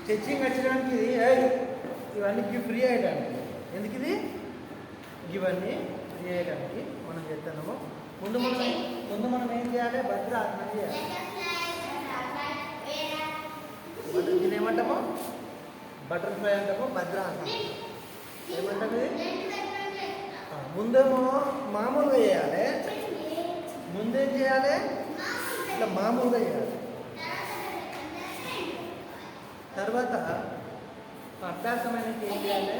Stitching వచ్చడానికి ఇది ఇవన్నీ free అయ్యడానికి. ఎందుకు ఇది ఇవన్నీ ఫ్రీ అయ్యడానికి మనం చేస్తున్నాము. ముందు మనం ఏం చేయాలి? భద్రాసనం చేయాలి. దీన్ని ఏమంటాము? బటర్ఫ్లై అంటాము, భద్రాసనం ఏమంటాము? ముందేమో మామూలుగా చేయాలి. ముందేం చేయాలి? ఇట్లా మామూలుగా చేయాలి. తర్వాత అభ్యాసమైన ఏం చేయాలి?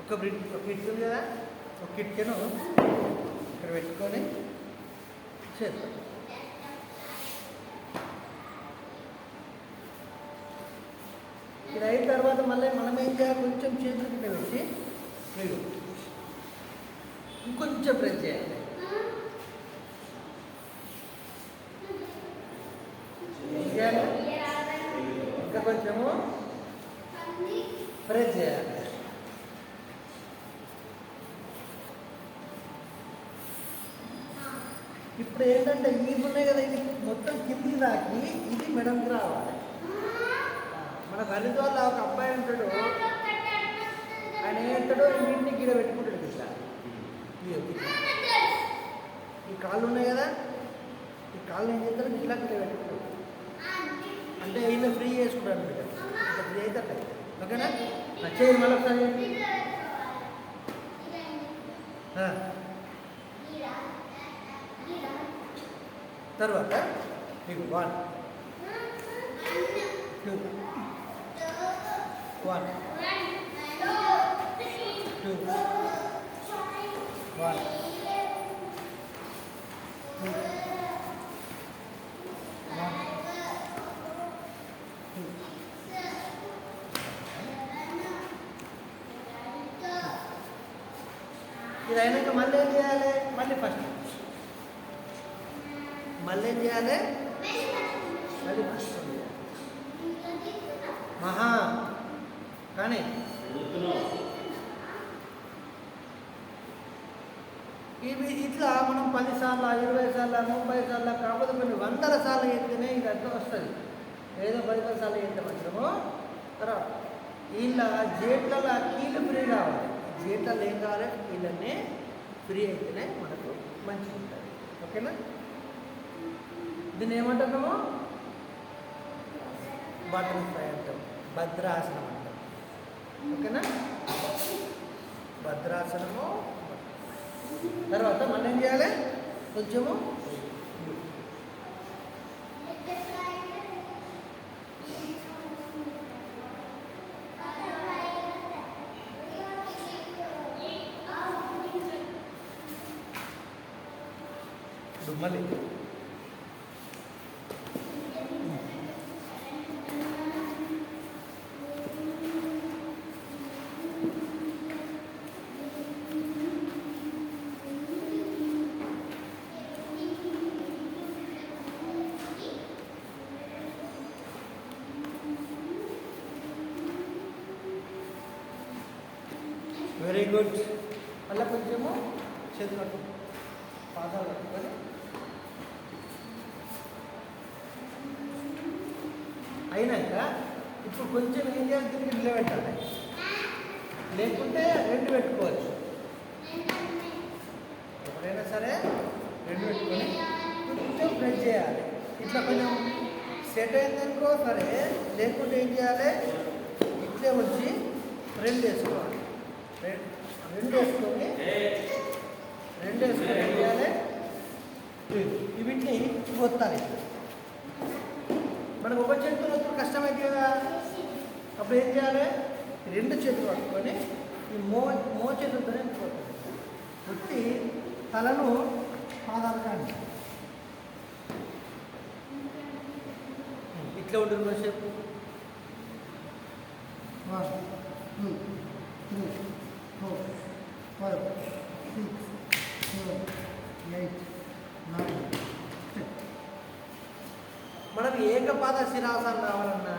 ఒక కిట్ ఉంది కదా, ఒక కిట్కెను ఇక్కడ పెట్టుకొని చేద్దాం. ఇది అయిన తర్వాత మళ్ళీ మనం ఏం చేయాలి? కొంచెం చేతులు కింద పెట్టి మీరు ఇంకొంచెం ప్రెస్ చేయాలి. ఏం చేయాలి? ఇంకా కొంచెము ప్రెస్ చేయాలి. ఇప్పుడు ఏంటంటే ఇవి ఉన్నాయి కదా, ఇది మొత్తం కిందికి దాకి ఇది మెడంకి రావాలి. మన హరిద్వార్లో ఒక అబ్బాయి ఉంటాడు, ఆయన ఏంటాడో ఇంటిని గీడ పెట్టుకుంటాడు. ఇట్లా ఈ కాళ్ళు ఉన్నాయి కదా, ఈ కాళ్ళు ఏం చేస్తాడు? ఇట్లా గీడ పెట్టుకుంటాడు. అంటే ఈయన ఫ్రీ చేసుకుంటాడు అనమాట. ఇట్లా ఫ్రీ అవుతాడు. ఓకేనా? చేయండి మళ్ళీ ఒకసారి. తర్వాత మీకు 1 2 1 2 1 ఇది అయినాక మళ్ళీ ఏం చేయాలి? మళ్ళీ ఫస్ట్ మళ్ళీ ఏం చేయాలి? మళ్ళీ ఫస్ట్ మహా కానీ ఇవి ఇట్లా మనం 10 సార్లు 20 సార్లు 30 సార్లు కాకపోతే కొన్ని 100 సార్లు ఎత్తినే ఇది అర్థం వస్తుంది. ఏదో 10 సార్లు ఎత్తే మంచిదమో తర్వాత వీళ్ళ జేట్లలో కీళ్ళు ఫ్రీ కావాలి. జేట్లలో ఏం కావాలి? వీళ్ళన్నీ ఫ్రీ అయితేనే మనకు మంచిగా ఉంటుంది. ఓకేనా? దీన్ని ఏమంటున్నాము? బటర్ఫ్లై అంటాం, భద్రాసనం అంటాం. ఓకేనా? భద్రాసనము. తర్వాత మనం ఏం చేయాలి? కొంచెము మళ్ళీ వెరీ గుడ్. మళ్ళీ కొంచెము చేతులు కట్టు, పాదాలు కట్టుకొని అయినాక ఇప్పుడు కొంచెం ఏం చేయాలి? తిరిగి నిలబెట్టాలి. లేకుంటే 2 పెట్టుకోవచ్చు. ఎప్పుడైనా సరే 2 పెట్టుకొని కొంచెం ప్రెస్ చేయాలి. ఇట్లా కొంచెం సెట్ అయిందనుకో సరే, లేకుంటే ఏం చేయాలి? ఇట్లే వచ్చి 2 వేసుకోవాలి. 2 వేసుకొని ఏం చేయాలి? వీటిని ఒత్తాలి. మనకు ఒక చేతితో వచ్చి కష్టమైంది కదా, అప్పుడు ఏం చేయాలి? 2 చేతులు పట్టుకొని ఈ మో చేతులతోనే ఒత్తి తలను పాదాలు కానీ ఇట్లా ఉంటుంది కాసేపు. 1 2 3 4 5 6 7 8 9 10. మనకు ఏకపాద శిరాసనం రావాలన్నా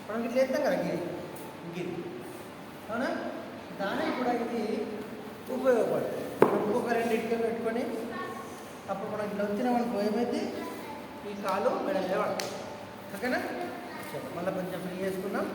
మనకి ఇట్లా ఎత్తాం కదా గిరి, అవునా? దానికి కూడా ఇది ఉపయోగపడుతుంది. ఇంకొక 2 ఇటుకలు పెట్టుకొని అప్పుడు మనకి ఇట్లా వచ్చిన మనకు ఏమైతే ఈ కాలు మెడలే పడుతుంది. ఓకేనా? చలో మళ్ళీ కొంచెం ఫ్రీ చేసుకుందాం.